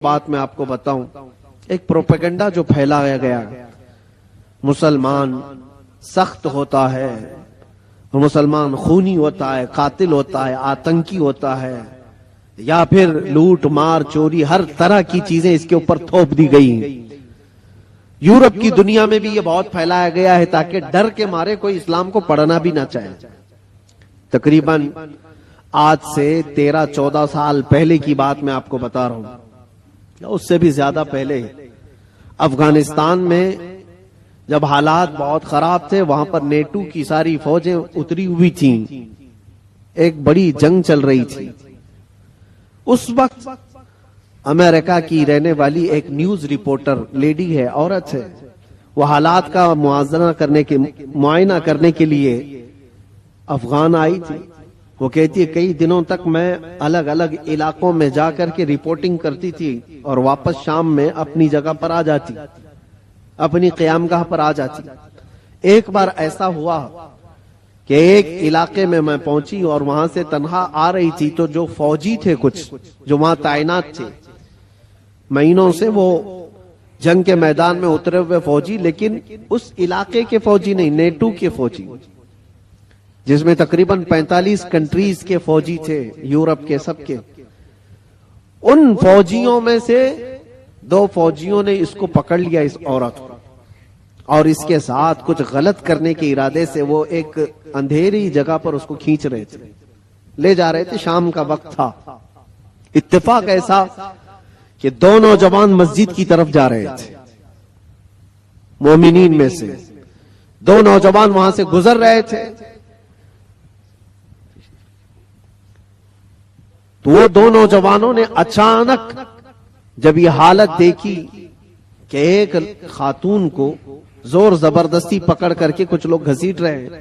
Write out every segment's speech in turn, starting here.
بات میں آپ کو بتاؤں، ایک پروپیگنڈا جو پھیلایا گیا، مسلمان سخت ہوتا ہے اور مسلمان خونی ہوتا ہے، قاتل ہوتا ہے، آتنکی ہوتا ہے، یا پھر لوٹ مار چوری ہر طرح کی چیزیں اس کے اوپر تھوپ دی گئی۔ یورپ کی دنیا میں بھی یہ بہت پھیلایا گیا ہے تاکہ ڈر کے مارے کوئی اسلام کو پڑھنا بھی نہ چاہے۔ تقریباً آج سے 13-14 سال پہلے کی بات میں آپ کو بتا رہا ہوں، اس سے بھی زیادہ پہلے افغانستان میں جب حالات بہت خراب تھے، وہاں پر نیٹو کی ساری فوجیں اتری ہوئی تھیں، ایک بڑی جنگ چل رہی تھی۔ اس وقت امریکہ کی رہنے والی ایک نیوز رپورٹر، لیڈی ہے، عورت ہے، وہ حالات کا معائنہ کرنے کے لیے افغان آئی تھی۔ وہ کہتی ہے کئی دنوں تک میں الگ الگ علاقوں میں جا کر کے رپورٹنگ کرتی تھی اور واپس شام میں اپنی جگہ پر آ جاتی، اپنی قیامگاہ پر آ جاتی۔ ایک بار ایسا ہوا کہ ایک علاقے میں میں پہنچی اور وہاں سے تنہا آ رہی تھی، تو جو فوجی تھے کچھ جو وہاں تعینات تھے مہینوں سے، وہ جنگ کے میدان میں اترے ہوئے فوجی، لیکن اس علاقے کے فوجی نہیں، نیٹو کے فوجی، جس میں تقریباً 45 کنٹریز کے فوجی تھے، یورپ کے سب کے۔ ان فوجیوں میں سے 2 فوجیوں نے اس کو پکڑ لیا، اس عورت کو، اور اس کے ساتھ کچھ غلط کرنے کے ارادے سے وہ ایک اندھیری جگہ پر اس کو کھینچ رہے تھے، لے جا رہے تھے۔ شام کا وقت تھا۔ اتفاق ایسا کہ 2 نوجوان مسجد کی طرف جا رہے تھے، مومنین میں سے 2 نوجوان وہاں سے گزر رہے تھے، تو وہ 2 نوجوانوں نے اچانک جب یہ حالت دیکھی کہ ایک خاتون کو زور زبردستی پکڑ کر کے کچھ لوگ گھسیٹ رہے ہیں،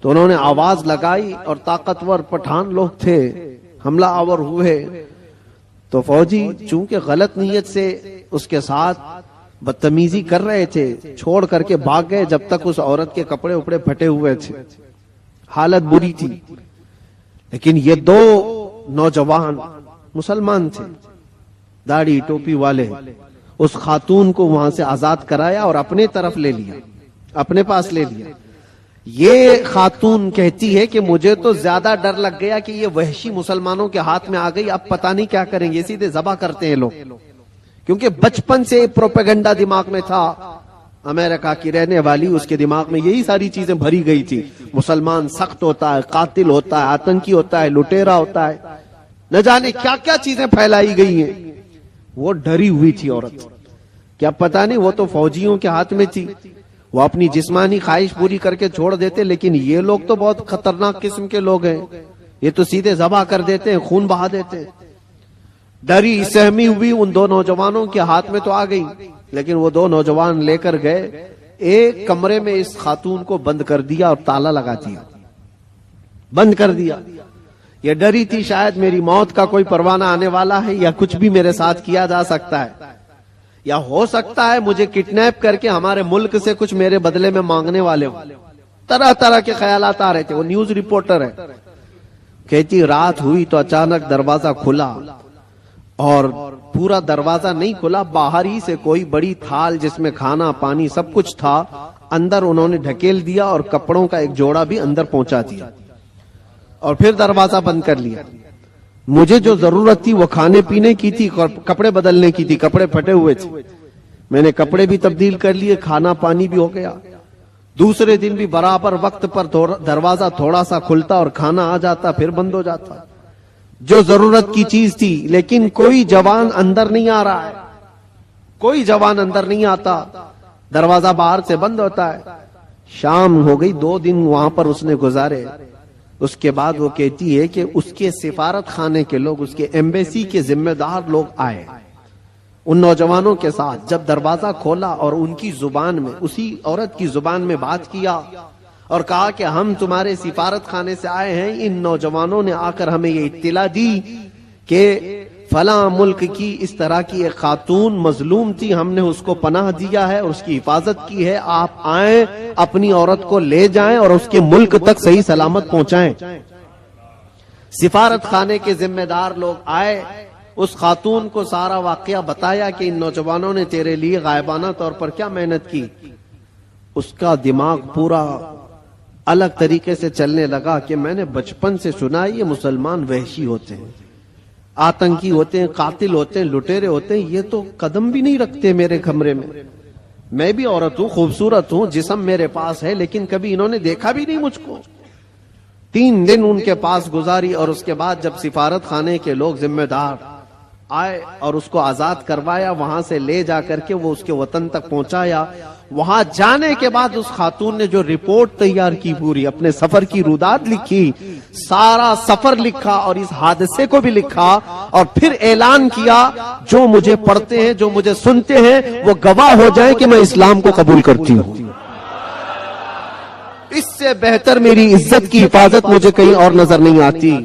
تو انہوں نے آواز لگائی، اور طاقتور پٹھان لوگ تھے، حملہ آور ہوئے۔ تو فوجی چونکہ غلط نیت سے اس کے ساتھ بدتمیزی کر رہے تھے، چھوڑ کر کے بھاگ گئے جب تک اس عورت کے کپڑے اپڑے پھٹے ہوئے تھے، حالت بری تھی۔ لیکن یہ 2 نوجوان مسلمان تھے، داڑھی ٹوپی والے، اس خاتون کو وہاں سے آزاد کرایا اور اپنے طرف لے لیا، اپنے پاس لے لیا۔ یہ خاتون کہتی ہے کہ مجھے تو زیادہ ڈر لگ گیا کہ یہ وحشی مسلمانوں کے ہاتھ میں آ گئی، اب پتہ نہیں کیا کریں گے، سیدھے ذبح کرتے ہیں لوگ، کیونکہ بچپن سے پروپیگنڈا دماغ میں تھا۔ امریکہ کی رہنے والی، اس کے دماغ میں یہی ساری چیزیں بھری گئی تھی، مسلمان سخت ہوتا ہے، قاتل ہوتا ہے، آتنکی ہوتا ہے، لٹیرا ہوتا ہے، نہ جانے کیا کیا چیزیں پھیلائی گئی ہیں۔ وہ ڈری ہوئی تھی عورت، کیا پتہ نہیں، وہ تو فوجیوں کے ہاتھ میں تھی، وہ اپنی جسمانی خواہش پوری کر کے چھوڑ دیتے، لیکن یہ لوگ تو بہت خطرناک قسم کے لوگ ہیں، یہ تو سیدھے ذبح کر دیتے ہیں، خون بہا دیتے ہیں۔ ڈری سہمی ہوئی، ان 2 نوجوانوں کے ہاتھ میں تو آ گئی، لیکن وہ 2 نوجوان لے کر گئے ایک کمرے میں، اس خاتون کو بند کر دیا اور تالا لگا دیا، بند کر دیا۔ یہ ڈری تھی شاید میری موت کا کوئی پروانہ آنے والا ہے، یا کچھ بھی میرے ساتھ کیا جا سکتا ہے، یا ہو سکتا ہے مجھے کڈنیپ کر کے ہمارے ملک سے کچھ میرے بدلے میں مانگنے والے ہوں۔ طرح طرح کے خیالات آ رہے تھے۔ وہ نیوز رپورٹر ہے، کہتی رات ہوئی تو اچانک دروازہ کھلا، اور پورا دروازہ نہیں کھلا، باہر ہی سے کوئی بڑی تھال جس میں کھانا پانی سب کچھ تھا، اندر انہوں نے ڈھکیل دیا اور کپڑوں کا ایک جوڑا بھی اندر پہنچا دیا، اور پھر دروازہ بند کر لیا۔ مجھے جو ضرورت تھی وہ کھانے پینے کی تھی، کپڑے بدلنے کی تھی، کپڑے پھٹے ہوئے تھے، میں نے کپڑے بھی تبدیل کر لیے، کھانا پانی بھی ہو گیا۔ دوسرے دن بھی برابر وقت پر دروازہ تھوڑا سا کھلتا اور کھانا آ جاتا، پھر بند ہو جاتا، جو ضرورت کی چیز تھی۔ لیکن کوئی جوان اندر نہیں آ رہا ہے، کوئی جوان اندر نہیں آتا، دروازہ باہر سے بند ہوتا ہے۔ شام ہو گئی، 2 دن وہاں پر اس نے گزارے۔ اس کے بعد وہ کہتی ہے کہ اس کے سفارت خانے کے لوگ، اس کے ایمبیسی کے ذمہ دار لوگ آئے ان نوجوانوں کے ساتھ، جب دروازہ کھولا اور ان کی زبان میں، اسی عورت کی زبان میں بات کیا اور کہا کہ ہم تمہارے سفارت خانے سے آئے ہیں، ان نوجوانوں نے آ کر ہمیں یہ اطلاع دی کہ فلاں ملک کی اس طرح کی ایک خاتون مظلوم تھی، ہم نے اس کو پناہ دیا ہے اور اس کی حفاظت کی ہے، آپ آئیں، اپنی عورت کو لے جائیں اور اس کے ملک تک صحیح سلامت پہنچائیں۔ سفارت خانے کے ذمہ دار لوگ آئے اس خاتون کو سارا واقعہ بتایا کہ ان نوجوانوں نے تیرے لیے غائبانہ طور پر کیا محنت کی، اس کا دماغ پورا الگ طریقے سے چلنے لگا کہ میں نے بچپن سے سنا یہ مسلمان وحشی ہوتے ہیں، آتنکی ہوتے ہیں، قاتل ہوتے ہیں، لٹیرے ہوتے ہیں، یہ تو قدم بھی نہیں رکھتے میرے کمرے میں بھی عورت ہوں، خوبصورت ہوں، جسم میرے پاس ہے، لیکن کبھی انہوں نے دیکھا بھی نہیں مجھ کو۔ 3 دن ان کے پاس گزاری اور اس کے بعد جب سفارت خانے کے لوگ ذمہ دار آئے اور اس کو آزاد کروایا، وہاں سے لے جا کر کے وہ اس کے وطن تک پہنچایا۔ وہاں جانے کے بعد اس خاتون نے جو رپورٹ تیار کی، پوری اپنے سفر کی روداد لکھی، سارا سفر لکھا اور اس حادثے کو بھی لکھا، اور پھر اعلان کیا جو مجھے پڑھتے ہیں، جو مجھے سنتے ہیں، وہ گواہ ہو جائے کہ میں اسلام کو قبول کرتی ہوں۔ اس سے بہتر میری عزت کی حفاظت مجھے کہیں اور نظر نہیں آتی،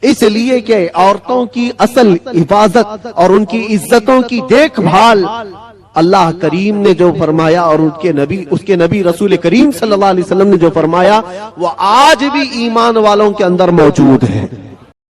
اس لیے کہ عورتوں کی اصل حفاظت اور ان کی عزتوں کی دیکھ بھال اللہ کریم نے جو فرمایا اور اس کے نبی رسول کریم صلی اللہ علیہ وسلم نے جو فرمایا وہ آج بھی ایمان والوں کے اندر موجود ہے۔